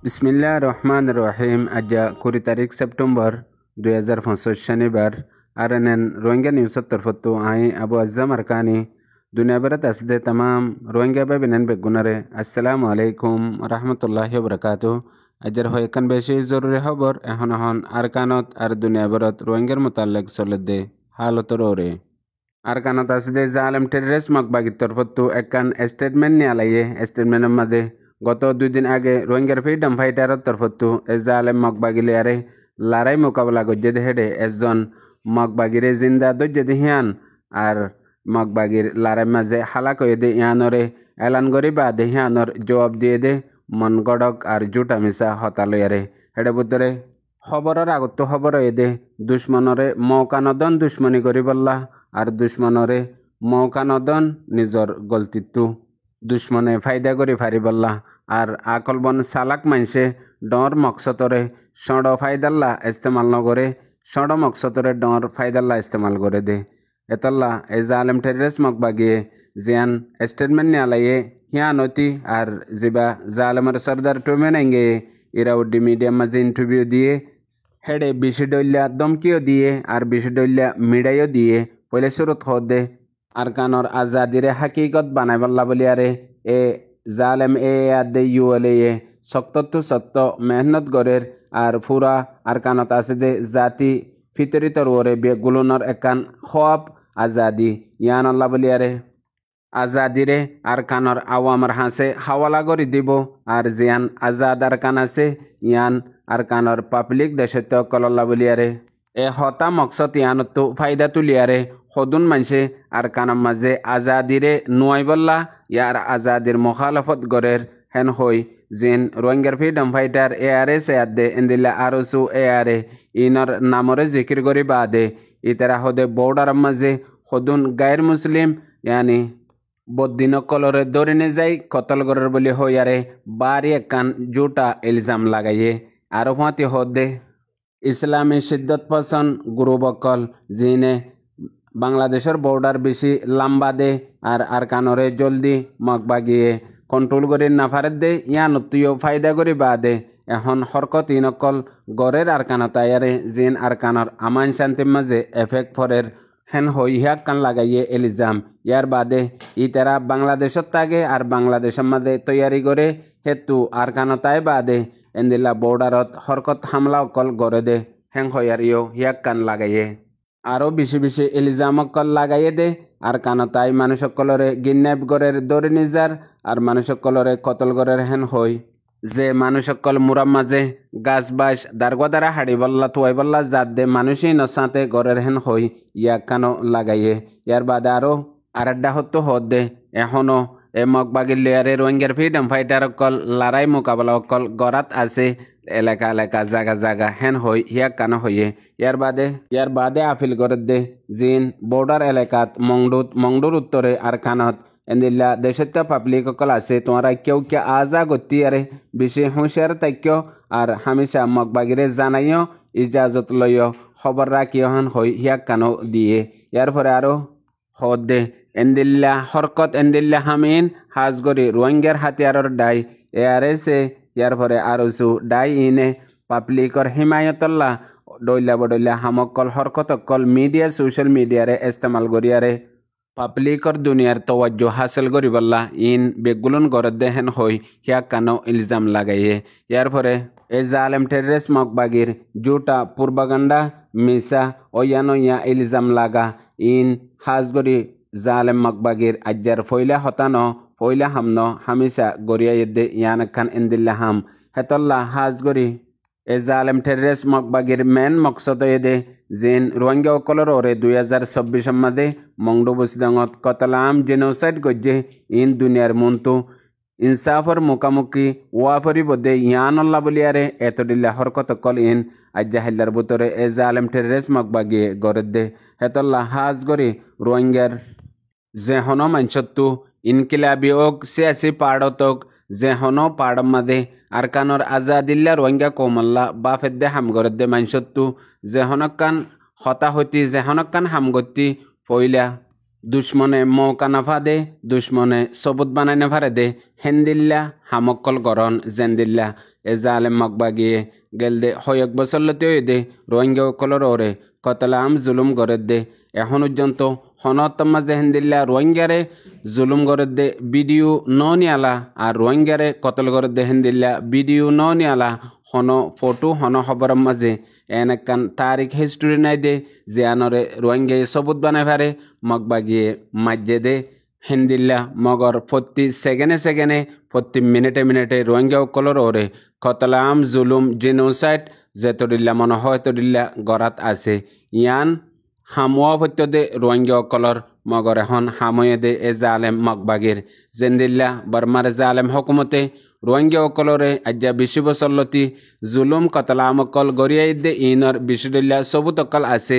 বিসমিল্লাহ রহমান রহিম আজ্জা 20 সেপ্টেম্বর 2025 শনিবার আরএনএন রোহিঙ্গা নিউজত তরফতো আই আবু আজ্জাম আরকানি দুনিয়া বেড়াত আসদে তামাম রোহিঙ্গা বেবিনেন বেগুনারে আসসালামু আলাইকুম রহমতুল্লাহি বরকাতু আজ্জার হয় একান বেশি জরুরি খবর এখন আরকানত আর দুনিয়া বেড়াত রোহিঙ্গার মোতালেক চলে হালতর ওরে আরকানত আসদে জালেম টেররিস্ট মকবাগির তরফতো একান স্টেটমেন্ট নিয়ে আলাইয়ে স্টেটমেন্টের মাঝে গত 2 দিন আগে রোহিঙ্গার ফ্রিডম ফাইটারের তরফতো জালেম মকবাগিলিয়ারে লড়াই মোকাবেলা গজ্জে হেডে একজন মকবাগিরে জিন্দা দজ্জে হিয়ান আর মকবাগির লড়াই মাঝে হালাক হয়ে দে ইয়ানরে এলান করি বা দে হিয়ানর জবাব দিয়ে দে মন গড়ক আর জুটা মিশা হতালয়ারে হেডে বুদ্ধরে খবরের আগত খবর হয়ে দে দুশ্মনরে মৌকানদন দুশ্মনী করি বললা আর দুশ্মনরে মৌকানদন নিজর গলতিত্তু দুশ্মনে ফায়দা করি ফারি বললা আর আকলবন সালাক মানসে ডর মকসতরে সড় ফায়দাল্লা ইস্তেমাল নগরে সড় মকসতরে ডর ফায়দাল্লা ইস্তেমাল করে দে এতল্লা এই জালেম টেররিস্ট মকবাগিয়ে জিয়ান স্টেটমেন্ট নিয়ালাইয়ে হিয়ানতি আর জিবা জালেমের সর্দার টুমেনেঙ্গে এরা উড্ডি মিডিয়াম মাঝে ইন্টারভিউ দিয়ে হেডে বিশিডল্যা দমকিও দিয়ে আর বিশিডল্যা মিডাইও দিয়ে পहिले শুরুত দে আরকানর আজাদিরে হাকিকত বানাই বললা বলিয়ারে এ জালেম এ আদে ইউলে সত্য সত্য মেহনত গরের আর ফুরা আরকানত আছে দে জাতি ফিতরিতর ওরে বেগুলুনর একান খোয়াব আজাদি ইয়ান আল্লাহ বলিয়ারে আজাদিরে আরকানর আওয়ামর হাসে হাওয়ালা করি দিব আর জিয়ান আজাদ আরকান আছে ইয়ান আরকানর পাবলিক দেশত্য কলল্লা বলিয়ারে এ হতা মকসদ ইয়ানতো ফায়দা তুলিয়ারে সদুন মানসে আরকানার মাঝে আজাদিরে নুয়াই বললা ইয়ার আজাদির মুখালফত গরের হেন হই জিন রোহিঙ্গার ফ্রিডম ফাইটার ARS দে এন্দিল্লা আরসু ARA ইনর নামরে জিকির করি বাদে ইতারা হদে বর্ডার মাঝে সদুন গায়ের মুসলিম ইয়ানি বদিন কলরে দৌড়ে যাই কতল গরের বলি হইয়ারে বাড়ি একান জুটা ইলজাম লাগাইয়ে আরো ফাঁতি হদে ইসলামী সিদ্ধত পছন্দ গুরুবকল জিনে বাংলাদেশের বর্ডার বেশি লম্বা দে আর আরকানরে জলদি মগবাগিয়ে কন্ট্রোল করে না ফারেদ দে ইয়ান তুইও ফায়দা করি বা দে এখন হরকত ইনকল গড়ের আরকানতায়ারে জিন আরকানর আমান শান্তির মাঝে এফেক্ট ফরের হেন হই হিয়াক কান লাগাইয়ে এলিজাম ইয়ার বাদে ইতারা বাংলাদেশত তাগে আর বাংলাদেশের মাঝে তৈয়ারি করে হেতু আরকানতায় বাদে এন্দিল্লা বর্ডারত হরকত হামলা অকল গড়ে দে হেং হইয়ার ইও হিয়াক কান লাগাইয়ে আরও বেশি বেশি ইলজামকল লাগাইয়ে দে আর কানতাই মানুষকলরে গিন্নেপ গড়ের দৌড়ে নিজার আর মানুষকলরে কতল গড়ের হেন হই যে মানুষকল মুরাম মাঝে গাছ বাস দারগদারা হাড়ি বল্লা তুয়াই বল্লা জাত দে মানুষই নসাতে গড়ের হেন হই ইয়াক কানো লাগাইয়ে ইয়ার বাদে আরও আরেকটা হতো হত দে এখনও এ মগবাগির লেয়ারে রোহিঙ্গার ফ্রিডম ফাইটার অকল লড়াই মোকাবেলা অকল গড়াত আছে এলাকা এলাকা জাগা জাগা হেন হই হিয়াক কানো হইয়ে ইয়ার বাদে আফিল করে দে জিন বর্ডার এলাকাত মংডুর উত্তরে আর কানত এন্দিল্লা দেশত্য পাবলিক অকল আছে তোমরা কেউ কে আজা গতি আরে বেশি হুঁশিয়ার তাক্য আর হামেশা মগবাগিরে জানাইও ইজাজত লইও খবর রাখিও হেন হই হিয়াক কানো দিয়ে ইয়ার পরে আরো হদ দে এন্দিল্লা হরকত এন্দিল্লা হামিন হাজগরি রোহিঙ্গার হাতিয়ারর ডাই ARS ইয়ার পরে আরসু ডাই ইনে পাবলিকর হিমায়তল্লা ডইলা বডইলা হামকল হরকতকল মিডিয়া সোশ্যাল মিডিয়ারে ইস্তেমাল করিয়ারে পাবলিকর দুনিয়ার তওয়াজ্জু হাসিল করিবল্লা ইন বেগুলন গরদ দেহেন হই হিয়াক কানো ইলজাম লাগাইয়ে ইয়ার পরে এ জালেম টেররিস্ট মকবাগির জুটা পূর্বাগান্ডা মিসা ওয়ানোয়া ইলজাম লাগা ইন হাজগরি জালেম মকবাগির আজ্জার ফইলা হতানো ফইলা হামনো হামিসা গরিয়া ইদ্দে ইয়ান খান ইন্দিল্লা হাম হেতল্লা হাজগরি এ জালেম টেররিস্ট মকবাগির মেন মকসদ দে জিন রোহিঙ্গা অকলর ওরে 2024 মাদে মংডু বসিদঙত কতলাম জেনোসাইড গজ্জে ইন দুনিয়ার মন্তু ইনসাফর মুখামুখি ওয়াফরি বদে ইয়ানল্লা বলিয়ারে এতদিল্লা হরকত কল ইন আজ্জা হিল্লার বুতরে এ জালেম টেররিস্ট মকবাগিয়ে গড়ে দে হেতল্লা হাজগরি রোহিঙ্গার যে হন মানসত্তু ইনকিলাবি ওক সিয়াসি পাড়তক যে হন পাড়ম মাদে আরকানর আজাদিল্লা রোহিঙ্গা কোমল্লা বা ফেদ্দে হামগরদ্দে মানসত্তু যে হনকান হতাহতি যে হনকান হামগতি পইলা দুশ্মনে মৌকা নাফা দে দুশ্মনে সবুত বানাই নাফারে দে হেন্দিল্লা হামক্কল গরন জেন্দিল্লা এ জালেম মকবাগিয়ে গেলদে হয়ক বছর লতে দে রোহিঙ্গা কলর ওরে কতলাম জুলুম করে দে এখন পর্যন্ত হনতম মাঝে হিন্দিল্লা রোহিঙ্গারে জুলুম করে দে ভিডিও নিয়ালা আর রোহিঙ্গারে কতল করে দে হিন্দিল্লা ভিডিও নিয়ালা হন ফটো হন খবর মাঝে এনেকান তারিখ হিস্ট্রি নাই দে যে আনরে রোহিঙ্গা সবুত বানাই পারে মগবাগিয়ে মাজ্জে দে হিন্দিল্লা মগর প্রতি সেকেন্ডে প্রতি মিনিটে রোহিঙ্গা কলর ওরে কতলাম জুলুম জিনোসাইড যেতদিল্লা মনে হয় তদিল্লা গড়াত আছে ইয়ান হামুয়া ভত্যদে রোহিঙ্গা কলর মগর এখন হাময়ে দে এ জালেম মগবাগির জেন্দিল্লা বর্মার জালেম হকুমতে রোহিঙ্গা কলরে আজ্ঞা 20 বছর লতি জুলুম কতলাম কল গড়িয়াই দে ইনর বিশুদিল্লা সবুত অকল আছে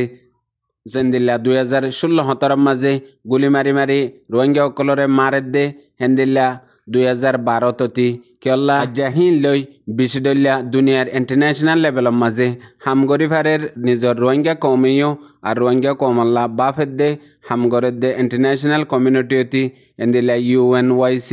জেন্দিল্লা 2016-17 মাঝে গুলি মারি রোহিঙ্গা কলরে মারে দে হেন্দিল্লা 2012 ততি কেল্লা জাহিন লই বিশুদিল্লা দুনিয়ার ইন্টারন্যাশনাল লেভেলের মাঝে হামগরিভারের নিজর রোহিঙ্গা কৌমিও আর রোহিঙ্গা কৌমল্লা বাফেদ দে হামগরের দে ইন্টারন্যাশনাল কমিউনিটি অতি এন্দিল্লা UNYC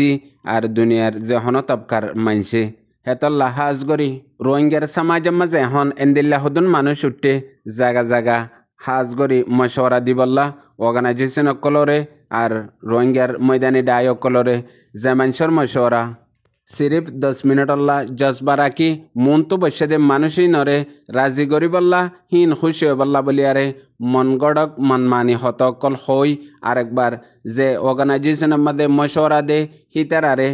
আর দুনিয়ার যে হন তবকার মানছে হেতল্লা হাজগরি রোহিঙ্গার সমাজের মাঝে এখন এন্দিল্লা হদুন মানুষ উঠতে জাগা হাজগরি মশওয়ারা দিবল্লা অর্গানাইজেশন অকলরে আর রোহিঙ্গার ময়দানি ডাই অকলরে যে মানুষের মশওয়ারা সিরিফ 10 মিনিট জজবা রাখি মন তো বসে দে মানুষই নরে রাজি গরিবল্লা হিন খুশি হবল্লা বলিয়ারে মন গড়ক মন মানি হতকল হই আরেকবার যে অর্গানাইজেশনের মধ্যে মশওয়ারা দে হিতারারে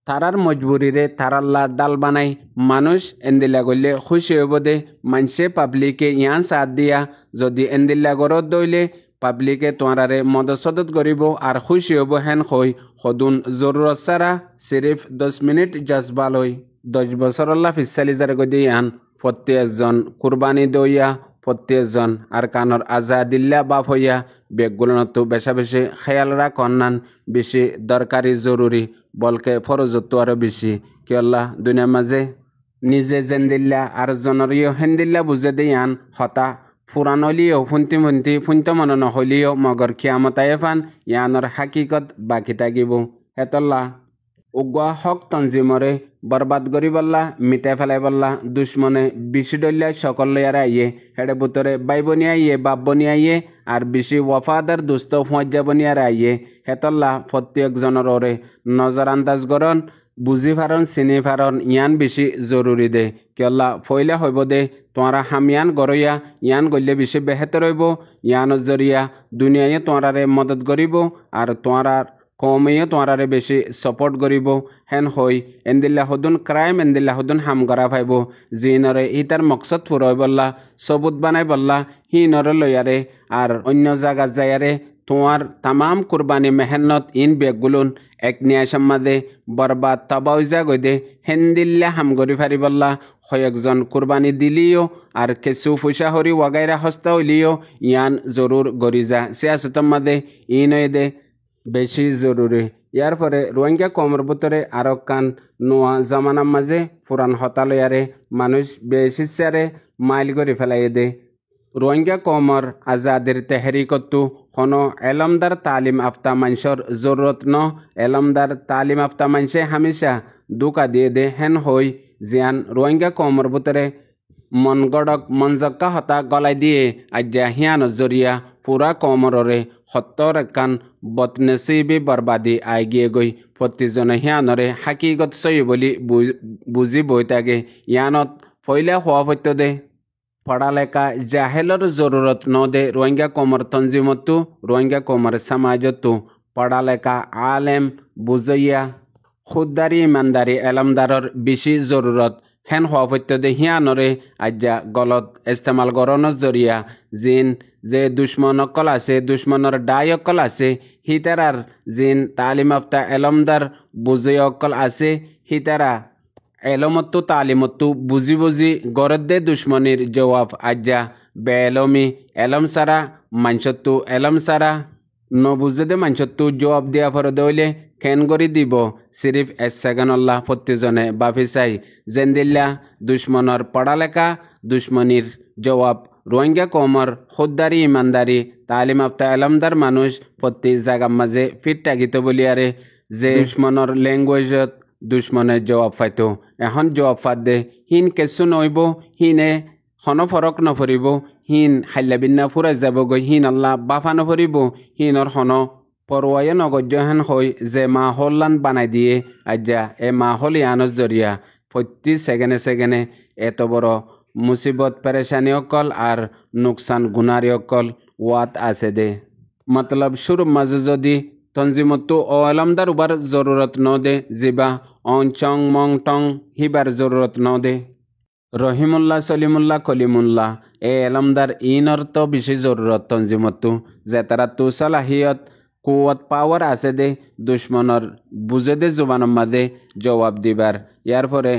তারার মজবুরিরে তারাল্লা ডাল বানাই মানুষ এন্দিল্লা গলে খুশি হইব দে মানুষে পাবলিকে ইয়ান সাথ দিয়া যদি এন্দিল্লা গরত দইলে পাবলিকে তোমারে মদত করিব আর খুশি হব হেন হই সদুন জরুরত সারা সিরিফ 10 মিনিট জজবা লই 10 বছরল্লা ফিসালি যারে গদি ইয়ান প্রত্যেকজন কুরবানি দইয়া প্রত্যেকজন আর কানর আজাদিল্লা বাপ হইয়া বেগগুলোনতো বেশি খেয়াল রাখন্নান বেশি দরকারি জরুরি বলকে ফরজত্ব আরো বেশি কিয়ল্লা দুনিয়ার মাঝে নিজে জেন্দিল্লা আর জনরিও হেন্দিল্লা বুঝে দিয়ান হতা ফুরানলিও ফুন্ত মন নহলিও মগর খিয়ামতায় ফান ইয়ানর হাকিকত বাকি থাকিব হেতল্লা উগুয়া হক তঞ্জিমরে বরবাদ করি বললা মিটাই ফেলাই বললা দুশ্মনে বেশি ডলিয়া সকল লয়ারে আইয়ে হেডে বুতরে বাই বনি আইয়ে বাপ বনি আইয়ে আর বেশি ওয়াফাদার দুস্থ ফুঁজা বনিয়ারে আইয়ে হেতল্লা প্রত্যেকজনের ওরে নজর আন্দাজ করন বুঝি ফারন চিনি ফারন ইয়ান বেশি জরুরি দে কিয়ল্লা ফইলা হইব দে তোমরা হামিয়ান গরইয়া ইয়ান গলে বেশি বেহেতর হইব ইয়ানোর জরিয়া দুনিয়ায় তোমরারে মদত করিব আর তোমরার কমেও তোমরারে বেশি সাপোর্ট করিব হেন হই এন্দিল্লা হদুন ক্রাইম এন্দিল্লা হদুন হাম করা পাইব জিনরে ইতার মকসদ ফুরই বললা সবুত বানাই বললা হিনরে লয়ারে আর অন্য জায়গা যায়ারে তোমার তামাম কুরবানি মেহনত ইন বেগুলুন এক নিয়াসম মাদে বরবাদ তাবাউজা গদে হেন্দিল্লা হাম গরি ফারি বললা কয়েকজন কুরবানি দিলিও আর কিছু পয়সা হরি ওয়াগাইরা হস্তা হইলিও ইয়ান জরুর গরিজা সিয়াসতম মাদে ইনই দে বেশি জরুরি ইয়ার পরে রোহিঙ্গা কমর ভিতরে আরো কান নোয়া জামানার মাঝে পুরান হতালয়ারে মানুষ বেশি সারে মাইল করে ফেলাই দে রোহিঙ্গা কমর আজাদের তেহরিকতু হনো এলমদার তালিম আফতা মানুষের জরুরত ন এলমদার তালিম আফতা মানুষে হামেশা দুকা দিয়ে দে হেন হই জিয়ান রোহিঙ্গা কমর ভিতরে মন গড়ক মনজক্কা হতা গলাই দিয়ে আজ্ঞা হিয়ান জরিয়া পুরা কমররে সত্তর একান বদনসিবি বরবাদি আই গিয়ে গই প্রতিজনে হিয়ানরে হাকিগত সই বলি বুঝি বই থাকে ইয়ানত ফইলে হওয়া হইত দে পড়ালেখা জাহেলর জরুরত ন দে রোহিঙ্গা কমর তঞ্জিমতো রোহিঙ্গা কমর সমাজতো পড়ালেখা আলেম বুঝইয়া খুদ্দারি ইমানদারি এলমদারর বেশি জরুরত হেন হওয়া হইত দে হিয়ানরে আজ্ঞা গলত ইস্তেমাল গরণর জরিয়া জিন যে দুশ্মন অকল আছে দুশ্মনের ডাই অকল আছে হিতারার জিন তালিমাফতা এলমদার বুঝই অকল আছে হিতারা এলমত্তু তালিমত্তু বুঝি গরদ দে দুশ্মনির জবাব আজ্ঞা বেএলমি এলম সারা মানসত্তু এলম সারা নবুঝে দে মানসত্তু জবাব দিয়া ফর দইলে কেন করি দিব সিরিফ 1 সেকেন্ড আল্লাহ প্রত্যেকজনে বাফি চাই জেন্দিল্লা দুশ্মনের পড়ালেখা দুশ্মনির জবাব রোহিঙ্গা কমর খুদ্দারি ইমানদারি তালিম আফতা এলমদার মানুষ প্রত্যেক জায়গার মাঝে ফিট থাকিত বলিয়ারে যে দুশ্মনের ল্যাঙ্গুয়েজত দুশ্মনে জবাব পাইতো এখন জবাব পাত দে হিন কেঁচু নইব হিনে হন ফরক নফরিব হিন হাল্লাবিন্না ফুৰাই যাবগৈ হিন আল্লাহ বাফা নফৰিব হিনৰ হন পরোয়ায়ে নগজ্য হেন হই যে মাহল্লান বানাই দিয়ে আজ্জা এ মাহল ইয়ানোর জরিয়া প্রতি সেকেন্ডে এত বড় মুসিবত পেরেশানি অকল আর নুকসান গুনারি অকল ওয়াত আছে দে মতলব শুরু মাঝে যদি তঞ্জিমতো আলমদার উবার জরুরত ন দে জিবা অং চং মং টং হিবার জরুরত ন দে রহিমুল্লাহ সলিমুল্লাহ কলিমুল্লাহ এ আলমদার ইনর তো বেশি জরুরত তঞ্জিমতো যে তারা তো সালাহিয়ত কুয়াত পাওয়ার আছে দে দুশ্মনর বুঝে দে জুবানের মাঝে জবাব দিবার ইয়ার পরে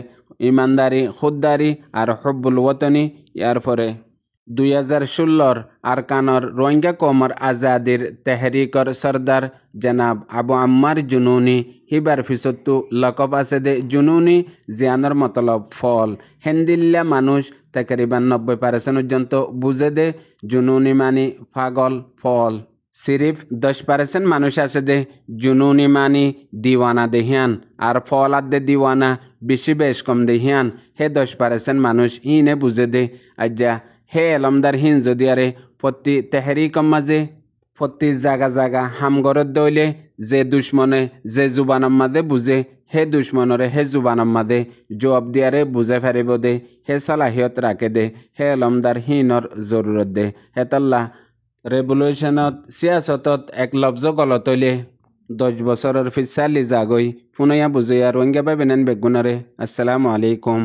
ইমানদারি খুদদারি আর হব্বুল ওয়াতনি ইয়ার পরে 2016 আরকানর রোহিঙ্গা কমর আজাদির তেহরিকর সরদার জনাব আবু আম্মার জুনুনি হিবার ফিসত্তু লকব আছে দে জুনুনি জিয়ানর মতলব ফল হেন্দিল্লা মানুষ তকরিবান 90% পর্যন্ত বুঝে দে জুনুনি মানি পাগল ফল সিরিফ 10% মানুষ আছে দে জুনুনি মানি দিওয়ানা দেহিয়ান আর ফলাদ দে দিওয়ানা বেশি বেশ কম দেহিয়ান হে 10% মানুষ হিনে বুঝে দে আজ্জা হে এলমদার হিন যদি আরে প্রতি তেহরিকম মাঝে প্রতি জাগা হামগরত দইলে যে দুশ্মনে যে জুবানার মাঝে বুঝে হে দুশ্মনরে হে জুবানার মাঝে জবাব দিয়ারে বুঝে ফেরিব দে হে সালাহিয়ত রাখে দে হে এলমদার হিনর জরুরত দে হে তাল্লা রেভলিউশনত সিয়াসতত এক লফজ গলত হইলে 10 বছরের ফিসালি জাগই পুনয়া বুঝে আর রোহিঙ্গা বেনেন বেগুনারে আসসালামু আলাইকুম।